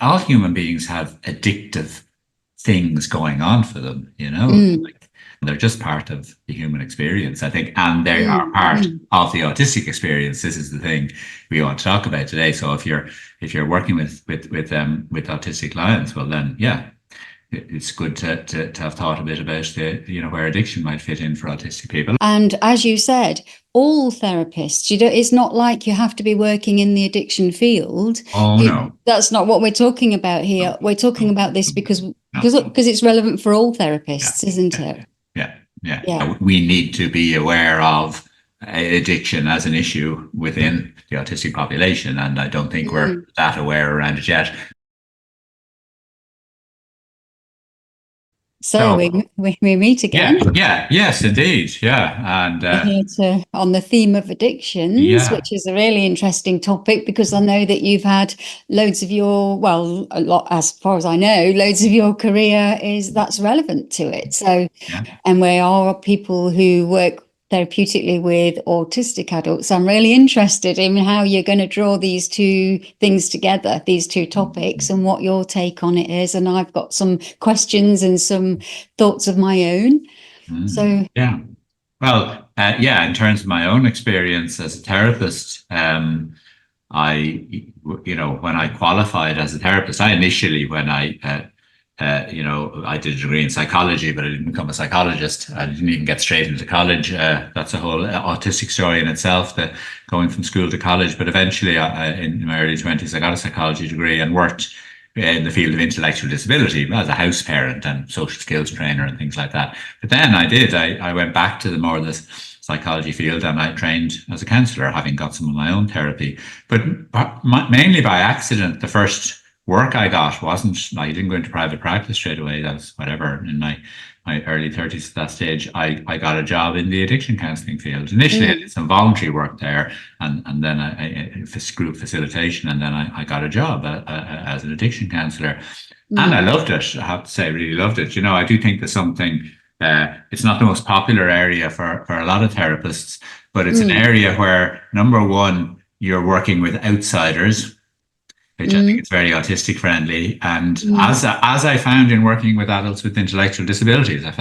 all human beings have addictive things going on for them, Mm, like they're just part of the human experience, I think, and they are mm, part mm. of the autistic experience. This is the thing we want to talk about today. So if you're working with autistic clients, well then, yeah, it's good to have thought a bit about where addiction might fit in for autistic people. And as you said, all therapists, it's not like you have to be working in the addiction field. Oh no, That's not what we're talking about no, here. We're talking no, about this no, because no. it's relevant for all Yeah, therapists, isn't yeah, it? yeah, yeah, Yeah. yeah. We need to be aware of addiction as an issue within the autistic population, and I don't think we're Mm. that aware around it yet. So So, we meet yeah, again. yeah, yes, indeed, yeah, and We're here on the theme of addictions, yeah. which is a really interesting topic because I know that you've had loads of a lot, as far as I know, loads of your career is that's relevant to it. So, Yeah. and we are people who work therapeutically with autistic adults. I'm really interested in how you're going to draw these two things together, these two topics, and what your take on it is. And I've got some questions and some thoughts of my own. So, Yeah. Well, yeah, in terms of my own experience as a therapist, when I qualified as a therapist, I initially, when I did a degree in psychology, but I didn't become a psychologist. I didn't even get straight into college. That's a whole autistic story in itself, the going from school to college. But eventually, in my early 20s, I got a psychology degree and worked in the field of intellectual disability as a house parent and social skills trainer and things like that. But then I went back to the more this psychology field and I trained as a counsellor, having got some of my own therapy. But mainly by accident, the first work I got wasn't, I didn't go into private practice straight away. That was whatever in my early 30s at that stage. I got a job in the addiction counselling field. Initially, I did mm, some voluntary work there and then group facilitation. And then I got a job as an addiction counsellor. And I mm, loved it. I have to say, I really loved it. I do think there's something, it's not the most popular area for a lot of therapists, but it's an mm, area where, number one, you're working with outsiders, which I think mm, is very autistic friendly. And mm. as I found in working with adults with intellectual disabilities, I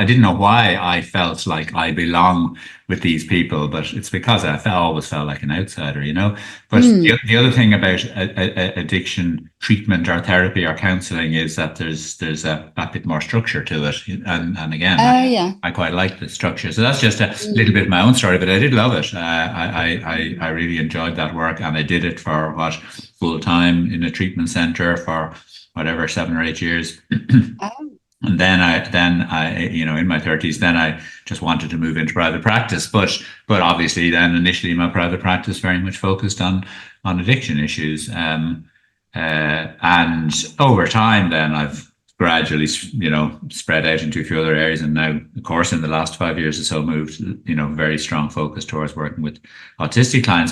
didn't know why I felt like I belong with these people, but it's because always felt like an outsider. But Mm. the other thing about addiction treatment or therapy or counselling is that there's a bit more structure to it, and again, Oh, yeah. I quite like the structure. So that's just a little Mm. bit of my own story, but I did love it. I really enjoyed that work, and I did it for full time in a treatment center for whatever 7 or 8 years. Oh, And then I, in my 30s, then I just wanted to move into private practice. But obviously, then initially, my private practice very much focused on addiction issues. And over time, then I've gradually, spread out into a few other areas. And now, of course, in the last 5 years or so, moved, very strong focus towards working with autistic clients.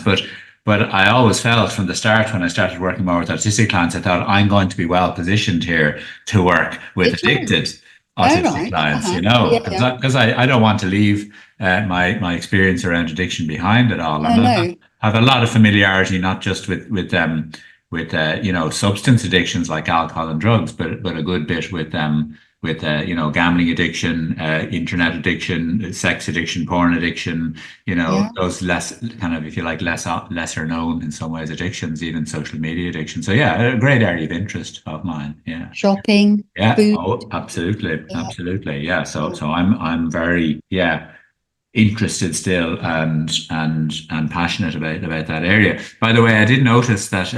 But I always felt from the start when I started working more with autistic clients, I thought I'm going to be well positioned here to work with did you? addicted Oh, autistic right. clients, Uh-huh. Yeah, yeah. because I don't want to leave my experience around addiction behind at all. No, And no. I have a lot of familiarity, not just with substance addictions like alcohol and drugs, but a good bit with gambling addiction, internet addiction, sex addiction, porn addiction, Yeah. those less kind of, if you like, lesser known in some ways addictions, even social media addiction. So yeah, a great area of interest of mine. Yeah. Shopping, Yeah. food. Oh, absolutely. Yeah. Absolutely. Yeah. So Yeah. so I'm very, yeah, interested still and passionate about that area. By the way, I did notice that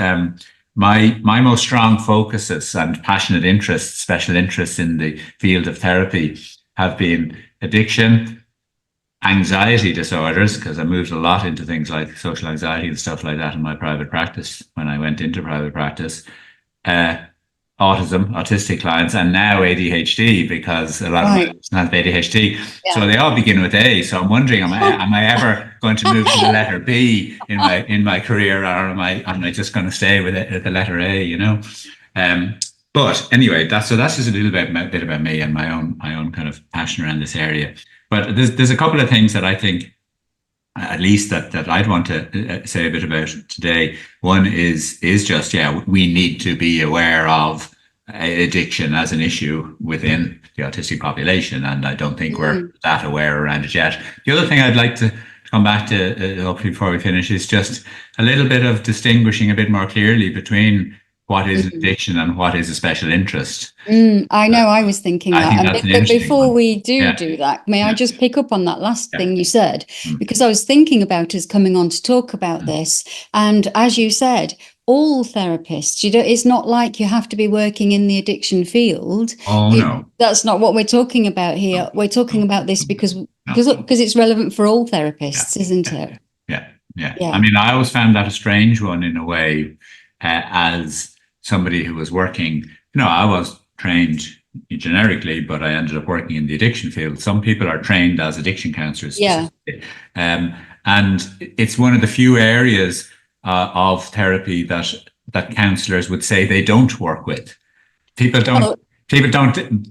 my most strong focuses and passionate interests, special interests in the field of therapy have been addiction, anxiety disorders, because I moved a lot into things like social anxiety and stuff like that in my private practice when I went into private practice. Uh, Autism, autistic clients, and now ADHD because a lot of my Right. clients have ADHD. Yeah. So they all begin with A. So I'm wondering, am I ever going to move to the letter B in my career, or am I just going to stay with it at the letter A? Um, but anyway, that's just a little bit about me and my own kind of passion around this area. But there's a couple of things that I think at least that I'd want to say a bit about today. One is just, yeah, we need to be aware of addiction as an issue within the autistic population, and I don't think we're Mm, that aware around it yet. The other thing I'd like to come back to, hopefully before we finish, is just a little bit of distinguishing a bit more clearly between what is an mm, addiction and what is a special interest. I know, I was thinking I that. think And that's an but interesting before one. we do Yeah, do that, may I yeah, just pick up on that last yeah. thing you said? Mm, Because I was thinking about us coming on to talk about mm. this. And as you said, all therapists, it's not like you have to be working in the addiction field. Oh no, That's not what we're talking about no, here. We're talking no, about this no, because no. it's relevant for all Yeah, therapists, isn't yeah, it? yeah, yeah. I Yeah. mean, I always found that a strange one in a way, as somebody who was working. I was trained generically, but I ended up working in the addiction field. Some people are trained as addiction counselors Yeah. specifically, and it's one of the few areas of therapy that counselors would say they don't work with. People don't Oh, people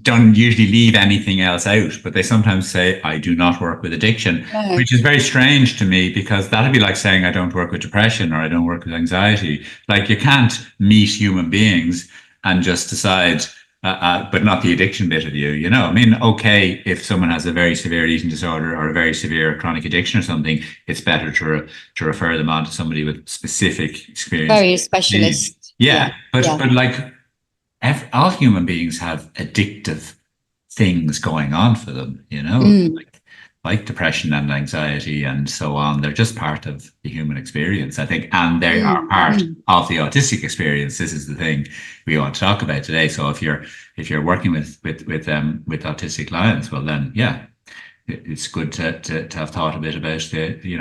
don't usually leave anything else out, but they sometimes say, I do not work with addiction, no. which is very strange to me, because that'd be like saying I don't work with depression or I don't work with anxiety. Like, you can't meet human beings and just decide, but not the addiction bit of you. I mean, okay, if someone has a very severe eating disorder or a very severe chronic addiction or something, it's better to refer them on to somebody with specific experience. Very specialist. Yeah, Yeah. but Yeah. like, all human beings have addictive things going on for them, Mm, like depression and anxiety and so on. They're just part of the human experience, I think, and they are mm, part mm. of the autistic experience. This is the thing we want to talk about today. So if you're working with autistic clients, well then, yeah, it's good to have thought a bit about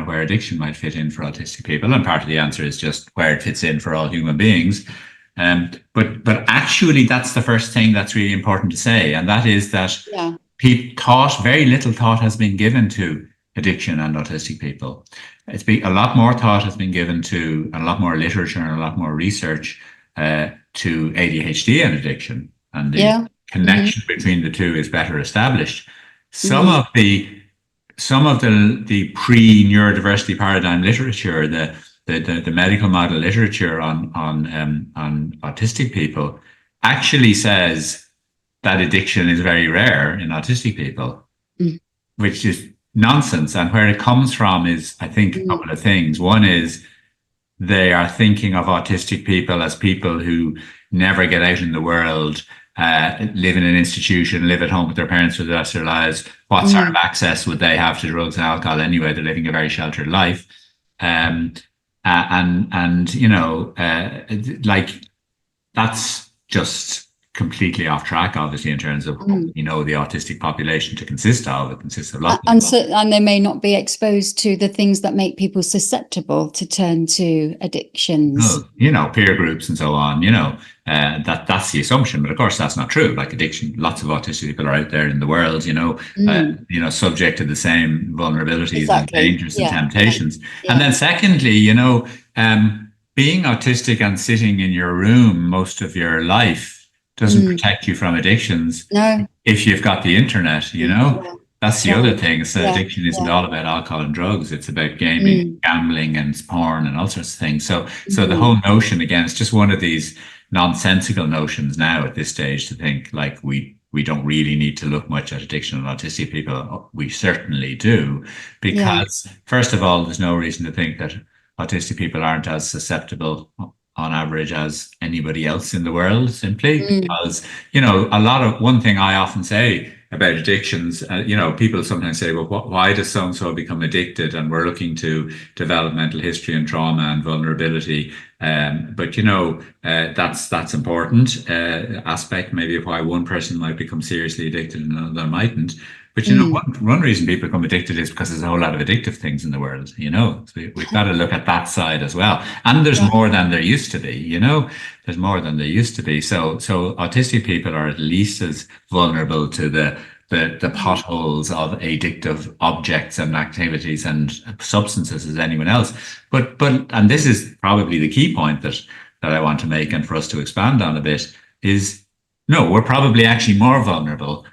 where addiction might fit in for autistic people, and part of the answer is just where it fits in for all human beings. But actually, that's the first thing that's really important to say, and that is that Yeah. very little thought has been given to addiction and autistic people. A lot more thought has been given to, and a lot more literature and a lot more research to ADHD and addiction, and the Yeah. Hmm. connection between the two is better established. Some Hmm. of the the pre-neurodiversity paradigm literature, the medical model literature on autistic people, actually says that addiction is very rare in autistic people, which is nonsense. And where it comes from is, I think, a Mm, couple of things. One is they are thinking of autistic people as people who never get out in the world, live in an institution, live at home with their parents for the rest of their lives. What sort of mm. access would they have to drugs and alcohol anyway? They're living a very sheltered life. Um, and like, that's just completely off track, obviously, in terms of what Mm. the autistic population to consist of. It consists of lots of And so, and they may not be exposed to the things that make people susceptible to turn to addictions. well, peer groups and so on, that's the assumption. But of course, that's not true. Like addiction, lots of autistic people are out there in the world, Mm. subject to the same vulnerabilities and Exactly. dangers and Yeah. Yeah. temptations. And Yeah. then secondly, being autistic and sitting in your room most of your life doesn't Mm. protect you from addictions No. if you've got the internet. Yeah. That's That's the other right. thing. So Yeah. addiction isn't Yeah. all about alcohol and drugs. It's about gaming, Mm. gambling, and porn and all sorts of things. So the Mm. whole notion, again, it's just one of these nonsensical notions now at this stage, to think like we don't really need to look much at addiction and autistic people. We certainly do, Yeah. because first of all, there's no reason to think that autistic people aren't as susceptible on average as anybody else in the world, simply Mm. because, one thing I often say about addictions, people sometimes say, well, why does so and so become addicted? And we're looking to developmental history and trauma and vulnerability. But that's important aspect, maybe, of why one person might become seriously addicted and another mightn't. But Mm. one reason people become addicted is because there's a whole lot of addictive things in the world. So we've got to look at that side as well. And there's Right. more than there used to be. There's more than there used to be. So autistic people are at least as vulnerable to the Mm. potholes of addictive objects and activities and substances as anyone else. And this is probably the key point that I want to make, and for us to expand on a bit, is no, we're probably actually more vulnerable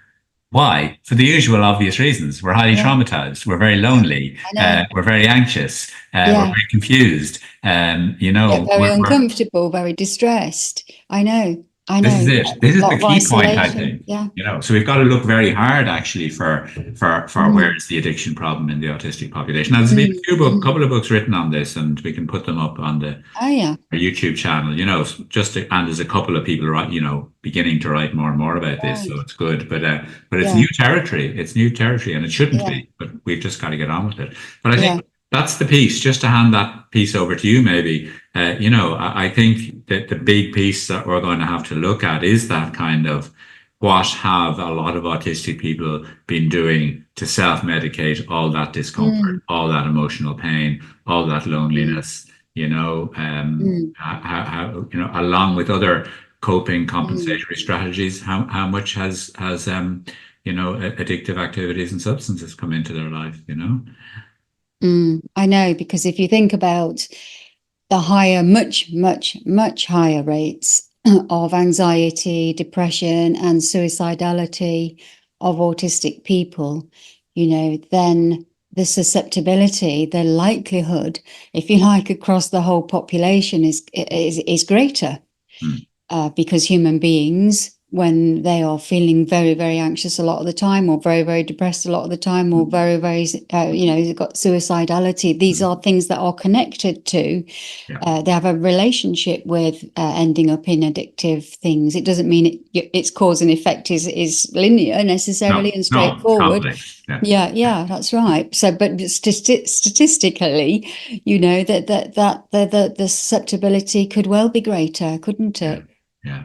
Why? For the usual obvious reasons. We're highly Yeah, traumatized. We're very yeah, lonely. I know. We're very anxious. We're Yeah, very confused. get very uncomfortable, very distressed. I know, I This is know. it. This A is lot the of key point, I isolation. think. Yeah. So we've got to look very hard actually for where Mm, is the addiction problem in the autistic population. Now, there's been mm, a mm. couple of books written on this, and we can put them up on the Oh, yeah. our YouTube channel. And there's a couple of people beginning to write more and more about this, Right. so it's good. But it's Yeah. new territory. It's new territory, and it shouldn't Yeah. be. But we've just got to get on with it. But I think Yeah. that's the piece. Just to hand that piece over to you, maybe. I think that the big piece that we're going to have to look at is that kind of what have a lot of autistic people been doing to self-medicate all that discomfort, Mm, all that emotional pain, all that mm, loneliness, mm, along with other coping mm, compensatory strategies, how much has addictive activities and substances come into their life. mm. I know, because if you think about the higher, much, much, much higher rates of anxiety, depression, and suicidality of autistic people, then the susceptibility, the likelihood, if you like, across the whole population is greater. Mm, Because human beings, when they are feeling very, very anxious a lot of the time, or very, very depressed a lot of the time, or mm, very, very, they've got suicidality, these mm. are things that are connected to, Yeah, they have a relationship with ending up in addictive things. It doesn't mean its cause and effect is linear necessarily and no, it's straightforward. complex. Yeah, Yeah, that's right. So, but statistically, the susceptibility could well be greater, couldn't yeah, it? yeah.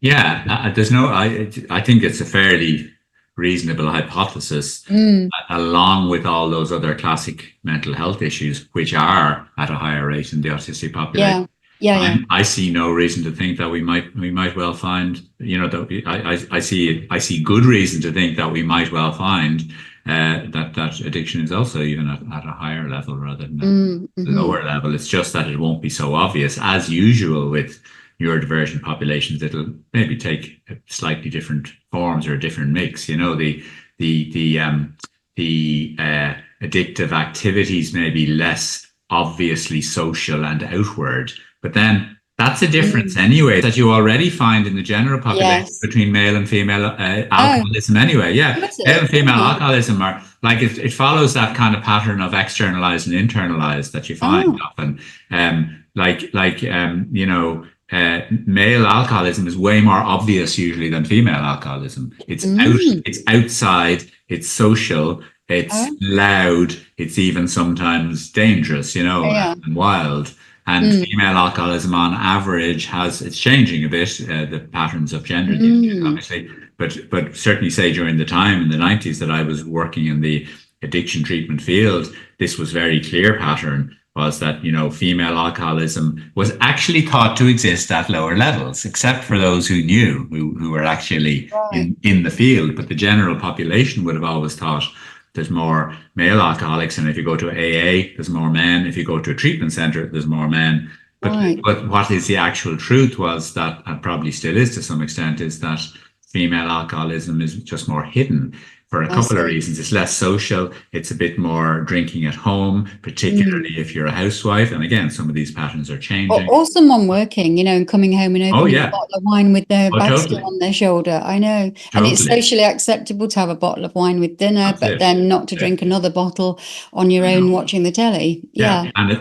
Yeah, there's no. I think it's a fairly reasonable hypothesis, Mm, along with all those other classic mental health issues, which are at a higher rate in the autistic population. yeah, yeah, yeah. I see no reason to think that we might well find, I see good reason to think that we might well find that addiction is also even at a higher level rather than a Mm, hmm. lower level. It's just that it won't be so obvious as usual with neurodivergent populations. It'll maybe take slightly different forms or a different mix. The addictive activities may be less obviously social and outward, but then that's a difference Mm, anyway that you already find in the general population yes. between male and female Oh, alcoholism anyway. Yeah, was male and it? female Oh, alcoholism are like it follows that kind of pattern of externalized and internalized that you find oh, often. Male alcoholism is way more obvious usually than female alcoholism. mm, It's outside, it's social, it's oh, loud, it's even sometimes dangerous, yeah. and wild. And Mm, female alcoholism on average it's changing a bit, the patterns of gender issues, mm, obviously. But certainly say during the time in the 90s that I was working in the addiction treatment field, this was very clear pattern was that, female alcoholism was actually thought to exist at lower levels, except for those who knew, who were actually right, in the field. But the general population would have always thought there's more male alcoholics. And if you go to AA, there's more men. If you go to a treatment center, there's more men. But, right. but what is the actual truth was that, and probably still is to some extent, is that female alcoholism is just more hidden for a I couple of see. reasons. It's less social. It's a bit more drinking at home, Mm. particularly if you're a housewife. And again, some of these patterns are Or, changing. or someone working, and coming home and Oh opening a yeah. bottle of wine with their Oh, bag still totally. on their shoulder. I know. And it's Totally. socially acceptable to have a bottle of wine with dinner, That's but it. then not to Yeah, drink another bottle on your I own know. watching the telly. Yeah, Yeah. and it's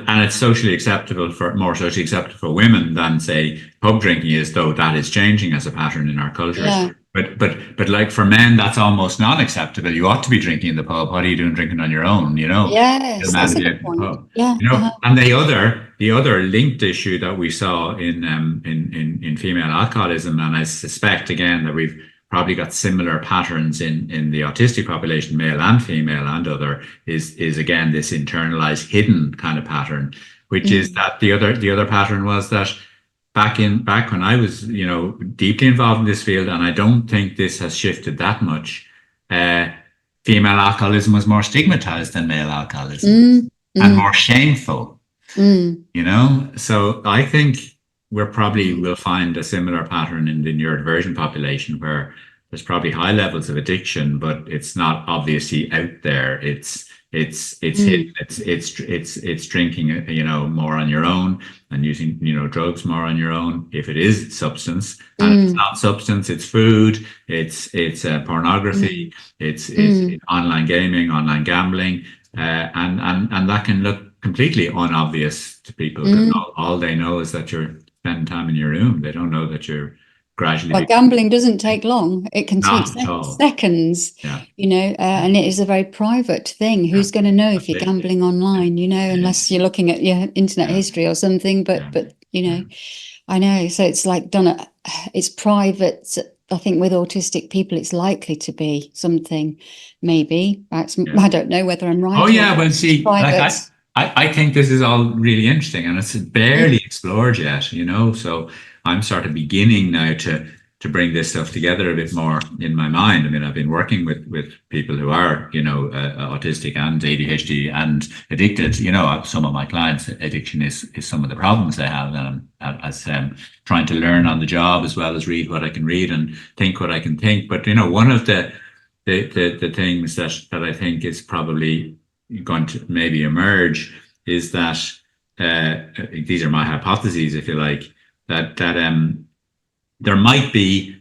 more socially acceptable for women than say pub drinking is, though that is changing as a pattern in our cultures. Yeah. But like for men, that's almost non-acceptable. You ought to be drinking in the pub. What are you doing drinking on your own? The Yes, man that's a be out good in the point. pub. Yeah. And the other linked issue that we saw in female alcoholism, and I suspect again that we've probably got similar patterns in the autistic population, male and female and other, is again this internalized hidden kind of pattern, which is Mm. that the other pattern was that back when I was deeply involved in this field, and I don't think this has shifted that much. Uh, Female alcoholism was more stigmatized than male alcoholism Mm. and Mm. more shameful. Mm. So I think we're probably Mm. will find a similar pattern in the neurodivergent population where there's probably high levels of addiction, but it's not obviously out there. It's hidden. It's drinking, more on your own, and using, drugs more on your own. If it is substance, and it's not substance, it's food, it's pornography, it's online gaming, online gambling, and that can look completely unobvious to people, because all they know is that you're spending time in your room. They don't know that you're gradually. But gambling doesn't take long. It can take Not at all. seconds, Yeah. and it is a very private thing. Who's going to know if you're gambling online, unless you're looking at your internet history or something, but I know. So it's like it's private. I think with autistic people, it's likely to be something, maybe. I don't know whether I'm right. Oh, yeah. Well, see, private. I think this is all really interesting, and it's barely explored yet, so I'm sort of beginning now to bring this stuff together a bit more in my mind. I mean, I've been working with people who are, autistic and ADHD and addicted. Some of my clients, addiction is some of the problems they have, and I'm trying to learn on the job as well as read what I can read and think what I can think. But one of the things that I think is probably going to maybe emerge is that these are my hypotheses, if you like, that there might be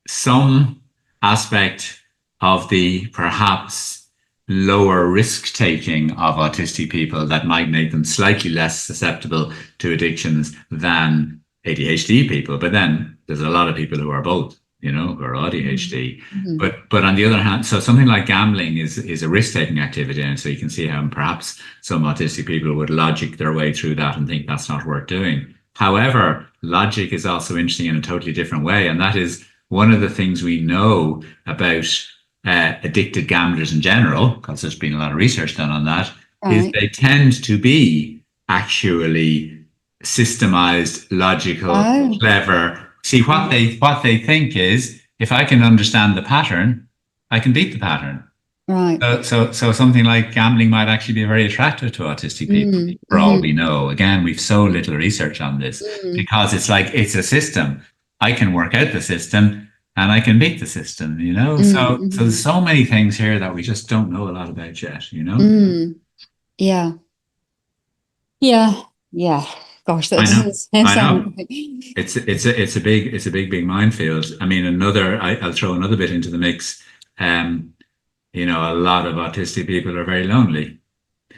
some aspect of the perhaps lower risk taking of autistic people that might make them slightly less susceptible to addictions than ADHD people. But then there's a lot of people who are both, who are ADHD. But on the other hand, so something like gambling is a risk taking activity, and so you can see how perhaps some autistic people would logic their way through that and think that's not worth doing. However, logic is also interesting in a totally different way, and that is one of the things we know about addicted gamblers in general, because there's been a lot of research done on that, is they tend to be actually systemized, logical, clever. See, what they think is, if I can understand the pattern, I can beat the pattern. Right. So something like gambling might actually be very attractive to autistic people, for all we know. Again, we've so little research on this, because it's like, it's a system. I can work out the system and I can beat the system, So there's so many things here that we just don't know a lot about yet, Yeah. Gosh, that's I know. It's a big minefield. I mean, I'll throw another bit into the mix. A lot of autistic people are very lonely.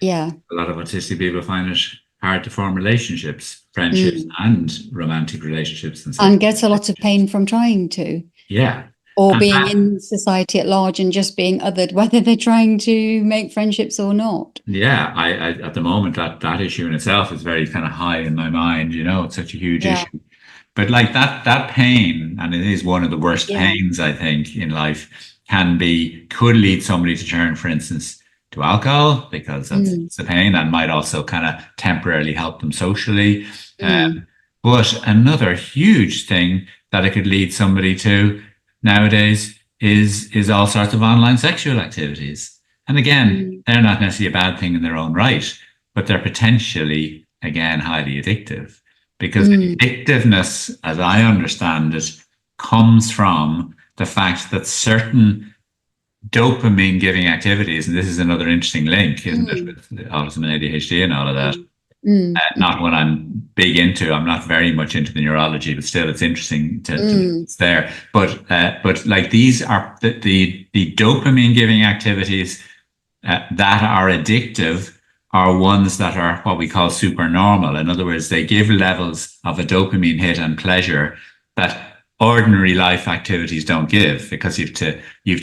Yeah. A lot of autistic people find it hard to form relationships, friendships, and romantic relationships. And get a lot of pain from trying to. Yeah. Or being in society at large and just being othered, whether they're trying to make friendships or not. Yeah. I at the moment, that issue in itself is very kind of high in my mind. It's such a huge issue. But like that pain, and it is one of the worst pains, I think, in life, could lead somebody to turn, for instance, to alcohol, because that's the pain, and might also kind of temporarily help them socially. But another huge thing that it could lead somebody to nowadays is all sorts of online sexual activities. And again, they're not necessarily a bad thing in their own right, but they're potentially, again, highly addictive, because addictiveness, as I understand it, comes from the fact that certain dopamine giving activities, and this is another interesting link, isn't it, with autism and ADHD and all of that. Not what I'm big into. I'm not very much into the neurology, but still, it's interesting to it's there. But like, these are the dopamine giving activities that are addictive are ones that are what we call supernormal. In other words, they give levels of a dopamine hit and pleasure that ordinary life activities don't give, because you've to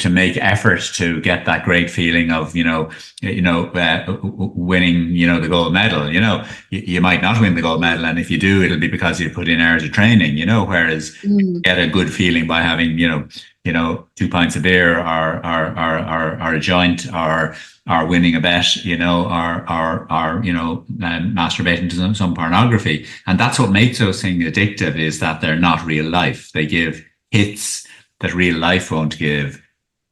make effort to get that great feeling of winning the gold medal. You might not win the gold medal, and if you do, it'll be because you put in hours of training. Whereas you get a good feeling by having 2 pints of beer, or a joint, or winning a bet, or masturbating to some pornography. And that's what makes those things addictive, is that they're not real life. They give hits that real life won't give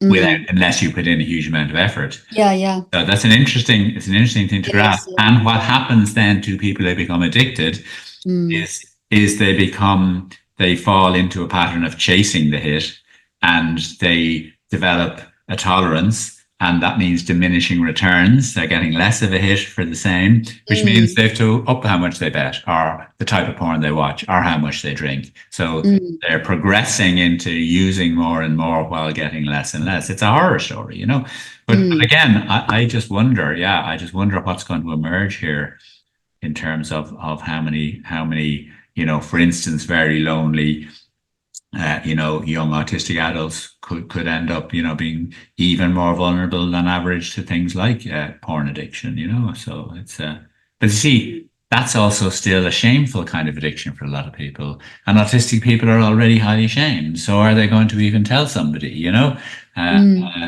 unless you put in a huge amount of effort. Yeah. So that's an interesting thing to grasp. And what happens then to people who become addicted is they fall into a pattern of chasing the hit, and they develop a tolerance, and that means diminishing returns. They're getting less of a hit for the same, which means they have to up how much they bet, or the type of porn they watch, or how much they drink. So they're progressing into using more and more while getting less and less. It's a horror story, you know. But again, I just wonder, I just wonder what's going to emerge here in terms of how many, you know, for instance, very lonely, you know, young autistic adults could end up, you know, being even more vulnerable than average to things like porn addiction, you know. So it's, but you see, that's also still a shameful kind of addiction for a lot of people. And autistic people are already highly shamed. So are they going to even tell somebody, you know?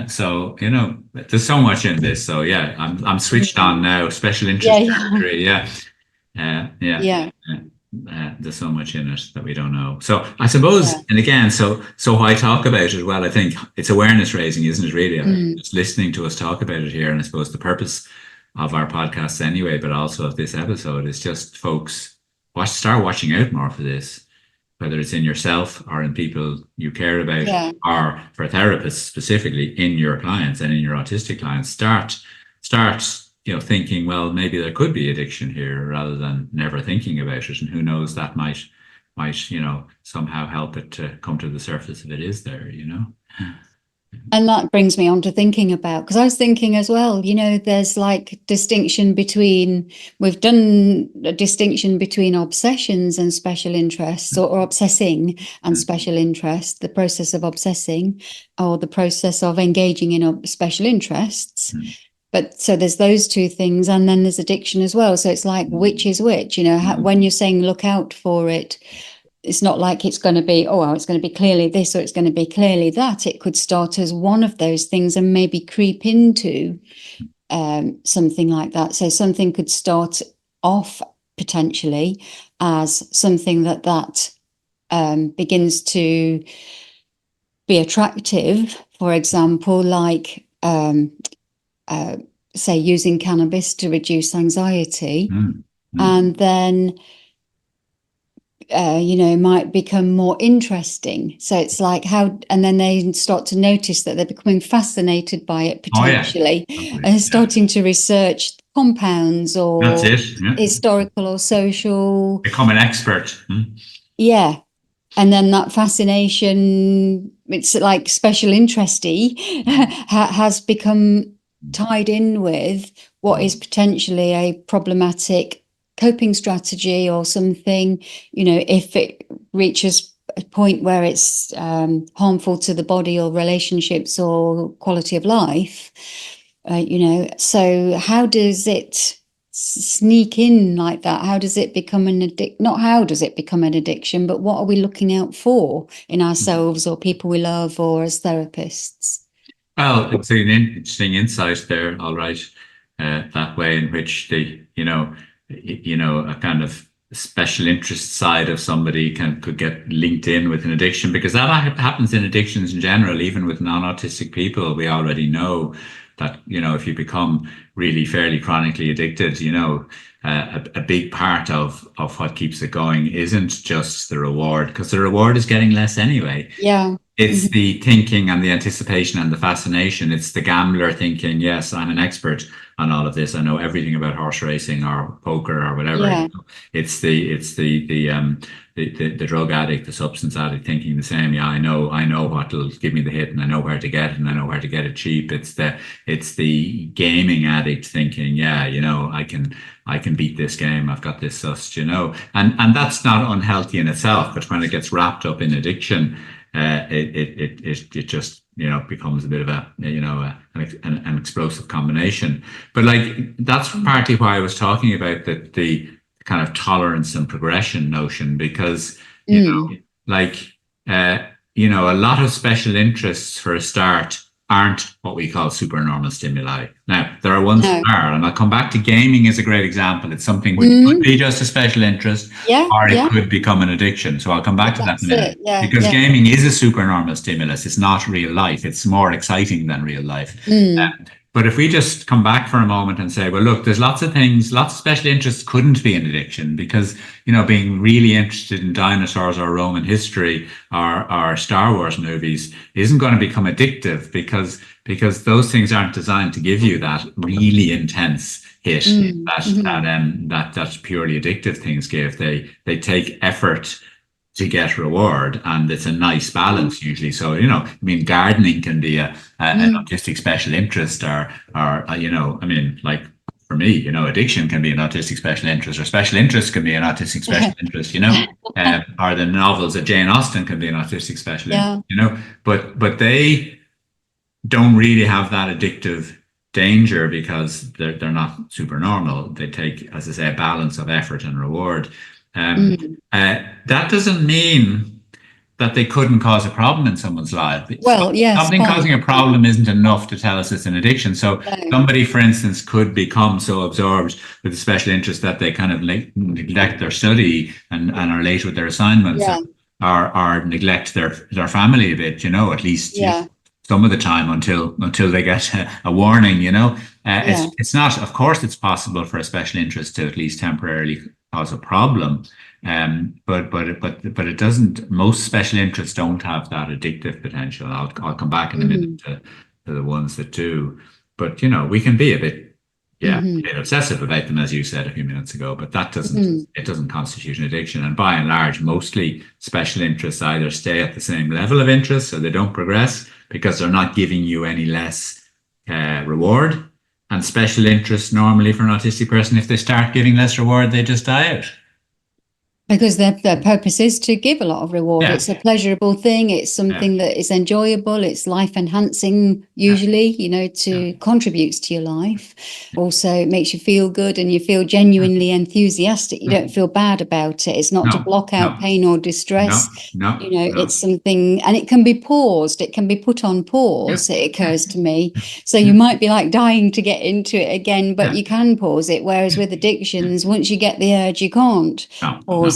So, you know, there's so much in this. So yeah, I'm switched on now. Special interest territory. Yeah. There's so much in it that we don't know. So I suppose, and again, so why talk about it? Well, I think it's awareness raising, isn't it? Really, just listening to us talk about it here, and I suppose the purpose of our podcasts anyway, but also of this episode, is just folks start watching out more for this, whether it's in yourself or in people you care about, or for therapists specifically in your clients and in your autistic clients. Start. You know, thinking, well, maybe there could be addiction here, rather than never thinking about it. And who knows, that might, you know, somehow help it to come to the surface if it is there, you know. And that brings me on to thinking about, because I was thinking as well, you know, there's like distinction between, we've done a distinction between obsessions and special interests, or obsessing and special interest, the process of obsessing or the process of engaging in special interests. But so there's those two things, and then there's addiction as well. So it's like, which is which, you know, when you're saying look out for it, it's not like it's going to be, oh, well, it's going to be clearly this or it's going to be clearly that. It could start as one of those things and maybe creep into something like that. So something could start off potentially as something that begins to be attractive, for example, like say using cannabis to reduce anxiety, and then you know, might become more interesting. So it's like how, and then they start to notice that they're becoming fascinated by it potentially, and starting to research compounds or historical or social, become an expert. And then that fascination, it's like special interesty, has become tied in with what is potentially a problematic coping strategy or something, you know, if it reaches a point where it's harmful to the body or relationships or quality of life, you know. So how does it sneak in like that? How does it become an not how does it become an addiction, but what are we looking out for in ourselves or people we love or as therapists? Well, it's an interesting insight there, all right. That way in which the, you know, a kind of special interest side of somebody could get linked in with an addiction, because that happens in addictions in general, even with non-autistic people. We already know that, you know, if you become really fairly chronically addicted, you know, a big part of what keeps it going isn't just the reward, because the reward is getting less anyway. It's the thinking and the anticipation and the fascination. It's the gambler thinking, yes, I'm an expert on all of this. I know everything about horse racing or poker or whatever. It's the drug addict, the substance addict thinking the same. Yeah, I know what will give me the hit, and I know where to get it, and I know where to get it cheap. It's the gaming addict thinking, yeah, you know, I can beat this game. I've got this sussed, you know, and that's not unhealthy in itself. But when it gets wrapped up in addiction, it just, you know, becomes a bit of a, you know, an explosive combination. But like, that's partly why I was talking about the kind of tolerance and progression notion, because, you know, like, you know, a lot of special interests for a start aren't what we call supernormal stimuli. Now, there are ones that are, and I'll come back to gaming as a great example. It's something which could be just a special interest, or it could become an addiction. So I'll come back to that in a minute. Because gaming is a supernormal stimulus. It's not real life. It's more exciting than real life. But if we just come back for a moment and say, well, look, there's lots of things, lots of special interests couldn't be an addiction because, being really interested in dinosaurs or Roman history or Star Wars movies isn't going to become addictive because those things aren't designed to give you that really intense hit that purely addictive things give. They take effort to get reward, and it's a nice balance usually. So gardening can be an autistic special interest, or like for me, addiction can be an autistic special interest, or special interest can be an autistic special interest. Or the novels of Jane Austen can be an autistic special interest. But they don't really have that addictive danger because they're not super normal. They take, as I say, a balance of effort and reward. That doesn't mean that they couldn't cause a problem in someone's life. Well, yes, something causing a problem isn't enough to tell us it's an addiction. So somebody, for instance, could become so absorbed with a special interest that they kind of neglect their study and are late with their assignments, or neglect their family a bit. At least some of the time until they get a warning. It's not. Of course, it's possible for a special interest to at least temporarily cause a problem, but it doesn't. Most special interests don't have that addictive potential. I'll come back in a minute to the ones that do. But we can be a bit obsessive about them, as you said a few minutes ago. But that doesn't constitute an addiction. And by and large, mostly special interests either stay at the same level of interest, so they don't progress because they're not giving you any less reward. And special interests normally for an autistic person, if they start giving less reward, they just die out. Because their purpose is to give a lot of reward. It's a pleasurable thing. It's something that is enjoyable. It's life enhancing, usually, contributes to your life. Also, it makes you feel good and you feel genuinely enthusiastic. You don't feel bad about it. It's not to block out pain or distress. It's something, and it can be paused. It can be put on pause, it occurs to me. So you might be like dying to get into it again, but you can pause it. Whereas with addictions, once you get the urge, you can't pause it.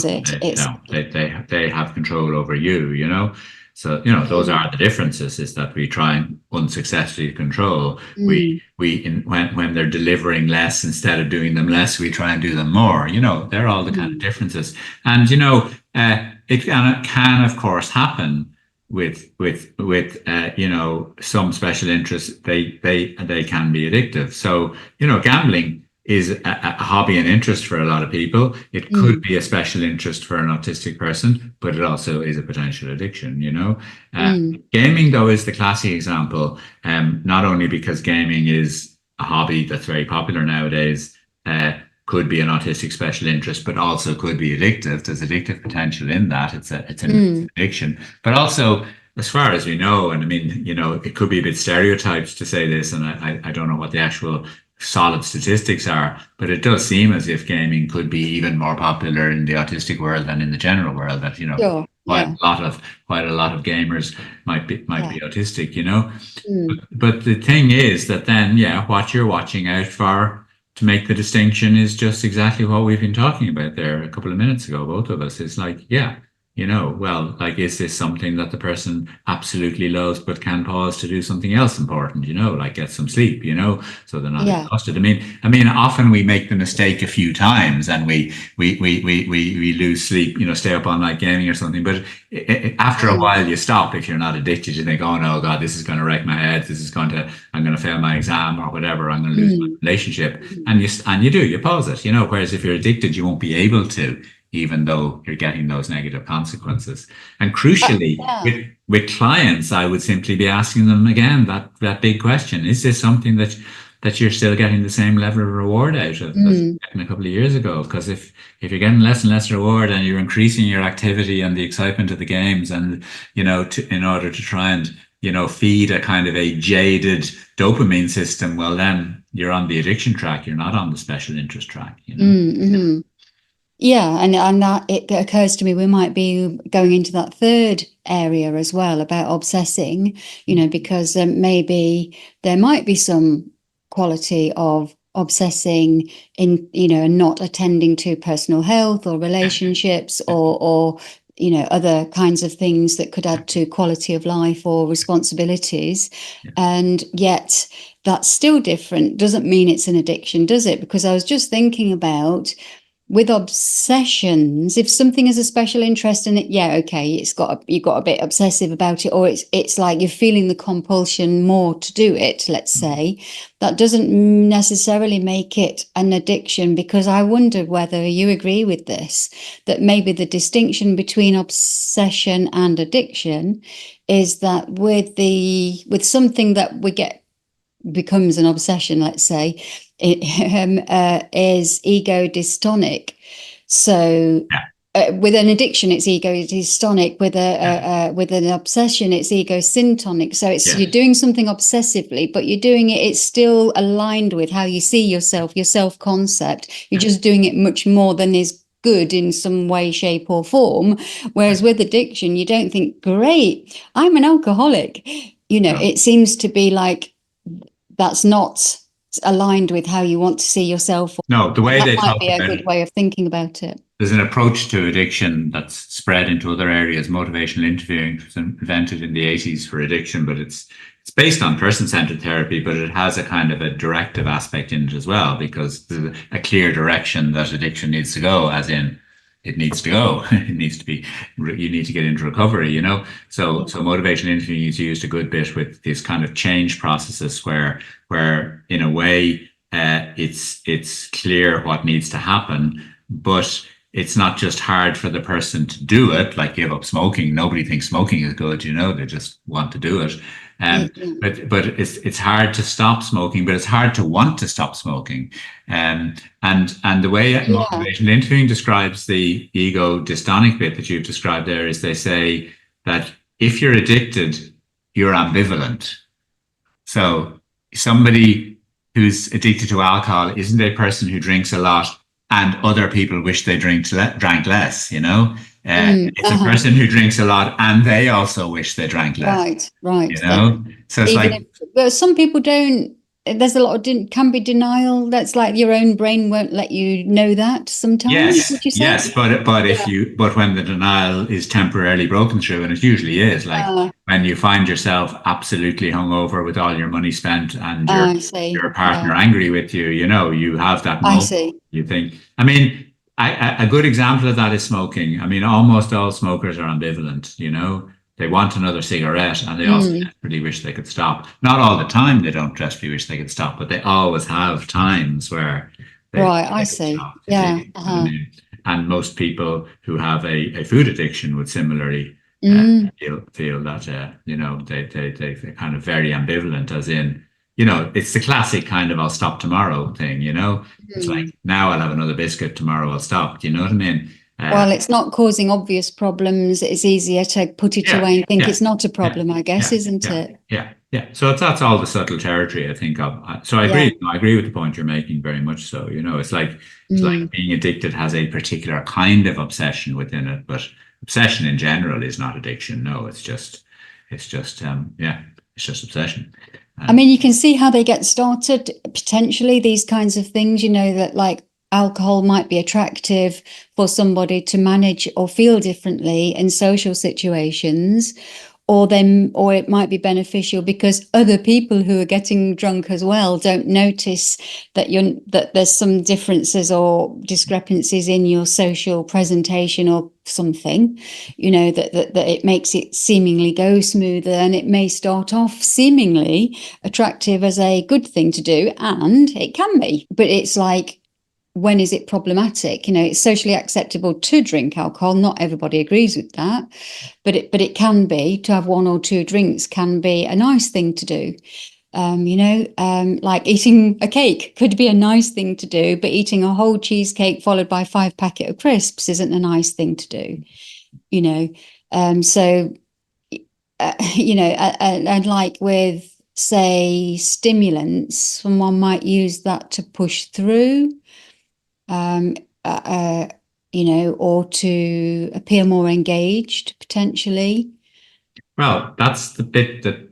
They have control over you. So those are the differences, is that we try and unsuccessfully control. When they're delivering less, instead of doing them less, we try and do them more. They're all the kind of differences. And it can of course happen with some special interests. They can be addictive. So gambling is a hobby and interest for a lot of people. It could be a special interest for an autistic person, but it also is a potential addiction. Gaming, though, is the classic example, not only because gaming is a hobby that's very popular nowadays, could be an autistic special interest, but also could be addictive. There's addictive potential in that. It's an addiction, but also, as far as we know, and it could be a bit stereotyped to say this, and I don't know what the actual solid statistics are, but it does seem as if gaming could be even more popular in the autistic world than in the general world. That quite a lot of gamers might be autistic. But the thing is that then what you're watching out for to make the distinction is just exactly what we've been talking about there a couple of minutes ago, both of us. It's like is this something that the person absolutely loves but can pause to do something else important, like get some sleep, so they're not exhausted. Often we make the mistake a few times and we lose sleep, stay up all night gaming or something, but after a while you stop. If you're not addicted, you think, oh no, God, this is going to wreck my head, I'm going to fail my exam or whatever, I'm going to lose my relationship, and you pause it, whereas if you're addicted, you won't be able to, even though you're getting those negative consequences. And crucially, with clients, I would simply be asking them again that big question: is this something that you're still getting the same level of reward out of as a couple of years ago? Because if you're getting less and less reward and you're increasing your activity and the excitement of the games, and in order to try and feed a kind of a jaded dopamine system, well, then you're on the addiction track. You're not on the special interest track. Yeah, and that it occurs to me we might be going into that third area as well about obsessing, because maybe there might be some quality of obsessing in, and not attending to personal health or relationships or other kinds of things that could add to quality of life or responsibilities. And yet that's still different. Doesn't mean it's an addiction, does it? Because I was just thinking about, with obsessions, if something has a special interest in it, okay, you've got a bit obsessive about it, or it's like you're feeling the compulsion more to do it, let's say. That doesn't necessarily make it an addiction, because I wonder whether you agree with this, that maybe the distinction between obsession and addiction is that with something that becomes an obsession, let's say, it is ego dystonic. So with an addiction, it's ego dystonic. With with an obsession, it's ego syntonic. So you're doing something obsessively, but you're doing it's still aligned with how you see yourself, your self-concept. You're just doing it much more than is good in some way, shape, or form. Whereas with addiction, you don't think, great, I'm an alcoholic. It seems to be like that's not aligned with how you want to see yourself. No, the way that they might talk be a about good it, way of thinking about it. there's an approach to addiction that's spread into other areas. Motivational interviewing was invented in the 80s for addiction, but it's based on person-centered therapy, but it has a kind of a directive aspect in it as well, because there's a clear direction that addiction needs to go, as in it needs to go. It needs to be, you need to get into recovery, So motivational interviewing is used a good bit with these kind of change processes where in a way, it's clear what needs to happen, but it's not just hard for the person to do it, like give up smoking. Nobody thinks smoking is good, they just want to do it. But it's hard to stop smoking, but it's hard to want to stop smoking. And the way motivational interviewing describes the ego dystonic bit that you've described there is they say that if you're addicted, you're ambivalent. So somebody who's addicted to alcohol isn't a person who drinks a lot and other people wish they drank less, It's a person who drinks a lot and they also wish they drank less. Right. So it's like, but some people don't. There's a lot of can be denial. That's like your own brain won't let you know that sometimes. Yes, would you say? yes, but when the denial is temporarily broken through, and it usually is, like when you find yourself absolutely hungover with all your money spent and your partner angry with you, you have that moment. I see. You think, a good example of that is smoking. Almost all smokers are ambivalent, They want another cigarette and they also desperately wish they could stop. Not all the time they don't desperately wish they could stop, but they always have times where they I see. stop, Yeah. And most people who have a food addiction would similarly feel that, they're kind of very ambivalent, as in, it's the classic kind of I'll stop tomorrow thing, It's like, now I'll have another biscuit, tomorrow I'll stop. Do you know what I mean? Well, it's not causing obvious problems. It's easier to put it away and think it's not a problem, I guess, isn't it? Yeah. So that's all the subtle territory, I think of. So I agree. I agree with the point you're making very much so. It's like being addicted has a particular kind of obsession within it, but obsession in general is not addiction. No, it's just obsession. You can see how they get started, potentially, these kinds of things, that like alcohol might be attractive for somebody to manage or feel differently in social situations, or it might be beneficial because other people who are getting drunk as well don't notice that there's some differences or discrepancies in your social presentation or something, that it makes it seemingly go smoother, and it may start off seemingly attractive as a good thing to do, and it can be, but it's like, when is it problematic? It's socially acceptable to drink alcohol. Not everybody agrees with that, but it can be, to have one or two drinks can be a nice thing to do. Like eating a cake could be a nice thing to do, but eating a whole cheesecake followed by 5 packets of crisps isn't a nice thing to do. And like with, say, stimulants, someone might use that to push through. Or to appear more engaged, potentially. Well, that's the bit that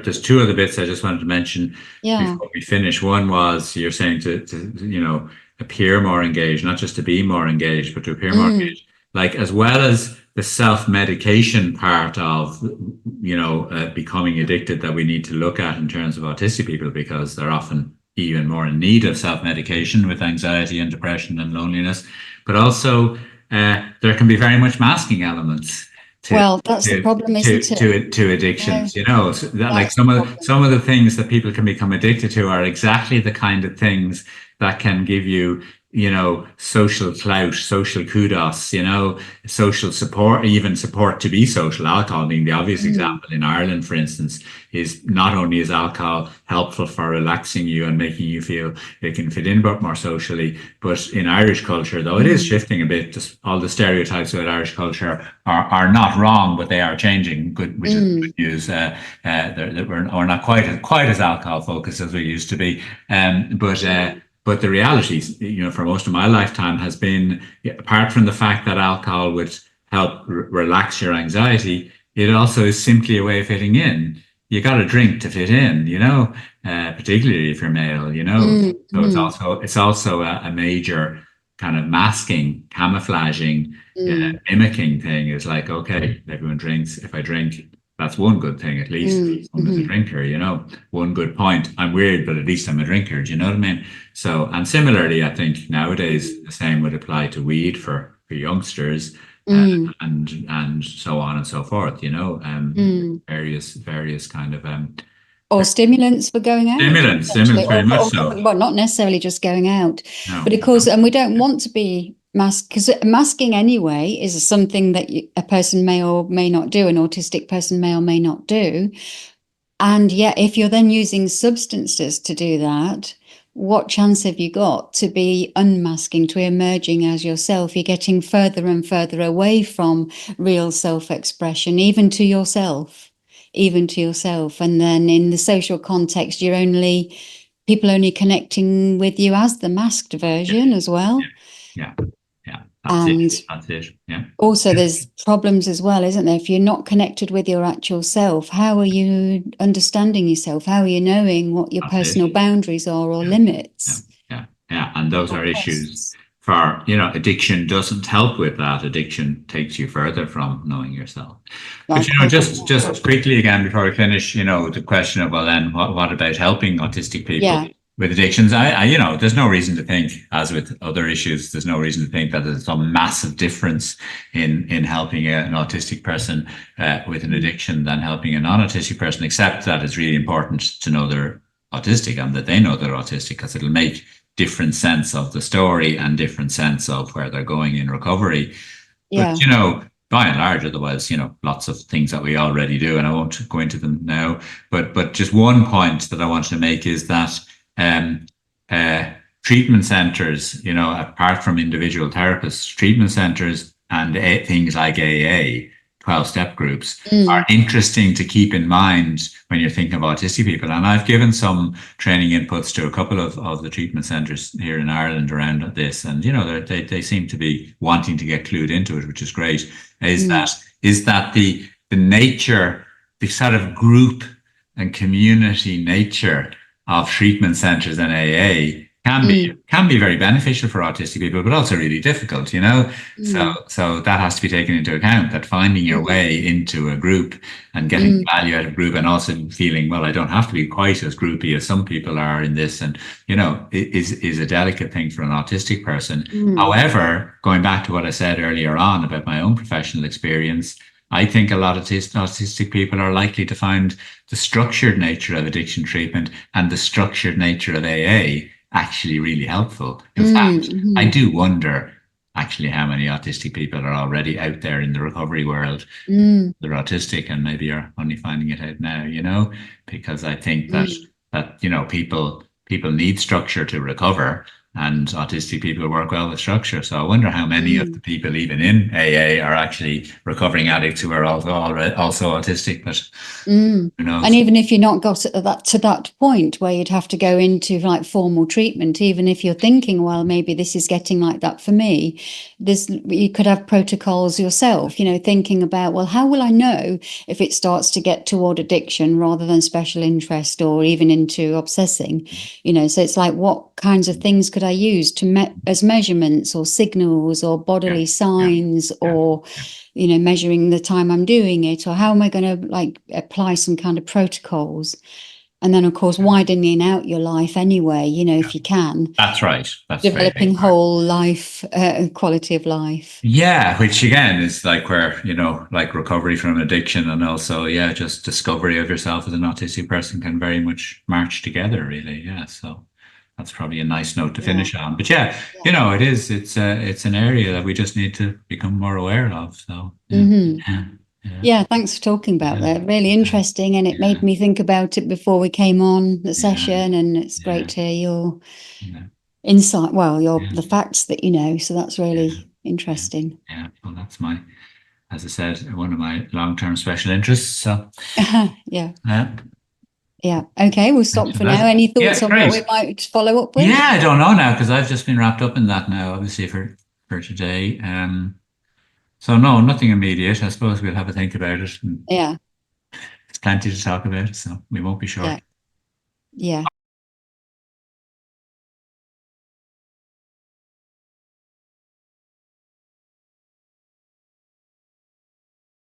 there's two other bits I just wanted to mention before we finish. One was, you're saying to appear more engaged, not just to be more engaged, but to appear more engaged. Like, as well as the self-medication part of, becoming addicted that we need to look at in terms of autistic people, because they're often even more in need of self-medication with anxiety and depression and loneliness. But also, there can be very much masking elements Well, that's the problem, isn't it? to addictions. So that, like That's the problem. some of the things that people can become addicted to are exactly the kind of things that can give you, social clout, social kudos, social support, even support to be social. Alcohol being the obvious example. In Ireland, for instance, is not only is alcohol helpful for relaxing you and making you feel it can fit in but more socially, but in Irish culture, though it is shifting a bit, just all the stereotypes about Irish culture are not wrong, but they are changing, which is good news. We're not quite as alcohol focused as we used to be. But the reality, for most of my lifetime has been, apart from the fact that alcohol would help relax your anxiety, it also is simply a way of fitting in. You got to drink to fit in, particularly if you're male, So it's also a major kind of masking, camouflaging, mimicking thing. Is like, okay, everyone drinks. If I drink, that's one good thing, at least. I'm a drinker, one good point. I'm weird, but at least I'm a drinker. Do you know what I mean? So, and similarly, I think nowadays the same would apply to weed for youngsters, and so on and so forth. Various kind of or stimulants for going out. Stimulants, very much so. Well, not necessarily just going out, No. but of course, and we don't want to be masked, because masking anyway is something that a person may or may not do, an autistic person may or may not do. And yet, if you're then using substances to do that, what chance have you got to be unmasking, to emerging as yourself? You're getting further and further away from real self-expression, even to yourself. And then in the social context, people only connecting with you as the masked version as well. Yeah. That's it. Yeah. Also, there's problems as well, isn't there? If you're not connected with your actual self, how are you understanding yourself? How are you knowing what your personal boundaries are or limits? Yeah. And those are issues for, addiction doesn't help with that. Addiction takes you further from knowing yourself. But, just quickly again, before we finish, the question of, well, then what about helping autistic people with addictions? There's no reason to think, as with other issues, there's no reason to think that there's some massive difference in helping an autistic person with an addiction than helping a non-autistic person, except that it's really important to know they're autistic and that they know they're autistic, because it'll make different sense of the story and different sense of where they're going in recovery. But, by and large, otherwise, lots of things that we already do, and I won't go into them now. But just one point that I wanted to make is that treatment centres, apart from individual therapists, treatment centres and things like AA, 12-step groups, are interesting to keep in mind when you're thinking of autistic people. And I've given some training inputs to a couple of the treatment centres here in Ireland around this, and they seem to be wanting to get clued into it, which is great. Is that the nature, the sort of group and community nature of treatment centres and AA can be very beneficial for autistic people, but also really difficult, So that has to be taken into account, that finding your way into a group and getting value out of a group, and also feeling, well, I don't have to be quite as groupy as some people are in this, and is a delicate thing for an autistic person. However, going back to what I said earlier on about my own professional experience, I think a lot of autistic people are likely to find the structured nature of addiction treatment and the structured nature of AA actually really helpful. In fact, I do wonder actually how many autistic people are already out there in the recovery world. They're autistic and maybe are only finding it out now, because I think that people need structure to recover, and autistic people work well with structure. So I wonder how many of the people even in AA are actually recovering addicts who are also autistic, but who knows? And even if you're not got to that point where you'd have to go into like formal treatment, even if you're thinking, well, maybe this is getting like that for me, you could have protocols yourself, thinking about, well, how will I know if it starts to get toward addiction rather than special interest or even into obsessing? So it's like, what kinds of things could I use to as measurements or signals or bodily signs or, you know, measuring the time I'm doing it, or how am I going to like apply some kind of protocols? And then, of course, widening out your life anyway, you know, if you can. That's right. That's developing whole life, quality of life. Yeah, which again is like where, you know, like recovery from addiction and also, yeah, just discovery of yourself as an autistic person can very much march together, really. Yeah. So that's probably a nice note to finish on. But yeah, you know, it's an area that we just need to become more aware of. So yeah, thanks for talking about that. Really interesting, and it made me think about it before we came on the session, and it's great to hear your insight. Well, the facts that you know. So that's really interesting. Yeah. Well, that's as I said, one of my long-term special interests. So yeah. Yeah. Okay, we'll stop for now. Any thoughts on what we might follow up with? Yeah, I don't know now because I've just been wrapped up in that now, obviously for today. So no, nothing immediate. I suppose we'll have a think about it. Yeah. There's plenty to talk about, so we won't be short. Yeah.